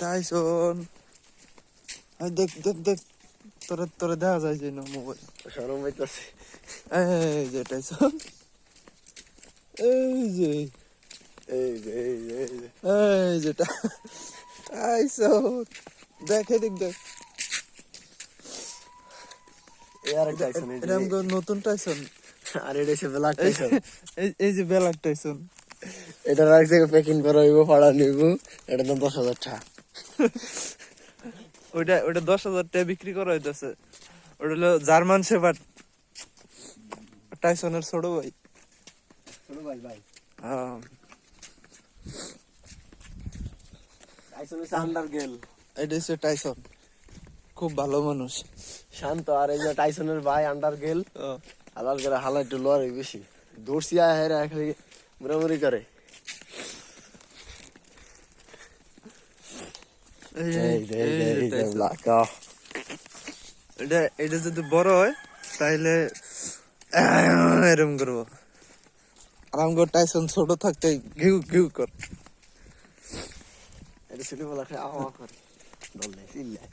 Tyson দেখ দেখ দেখ তোরে তোরে দেখা যায় যে না মোবাইল শরম হইতাছে। এই যে টাইসন এই যে এই যে এই যে এই যে এই যে টাইসন দেখে দেখ দেখ এই আর একটা টাইসন, এই যে এরকম নতুন টাইসন। আর এটা হচ্ছে ব্ল্যাক টাইসন। এই যে ব্ল্যাক টাইসন। এটা এক জায়গায় প্যাকিং করা হইব, ফাড়া নিব, এটা দাম 10,000 টাকা। ওইটা 10,000 টাকা বিক্রি করা হইতেছে। ওটা হলো জার্মান শেফার্ড, টাইসনের ছোট ভাই। ছোট ভাই ভাই হ্যাঁ টাইসন হচ্ছে আন্ডার গেল। এটা হচ্ছে টাইসন, খুব ভালো মানুষ, শান্ত। আর এই যে টাইসনের ভাই আন্ডার গেল, হালাল করে হালা একটু লড়াই বেশি, দৌড়ছি আয় হেরা খালি মুড়ামুড়ি করে। এটা যদি বড় হয় তাহলে এরম করবো। আরাম করে টাইসন ছোট থাকতে ঘিউ ঘিউ কর। এটা ছোটবেলা খালি আওয়া করে, দল নেই চিল্লায়।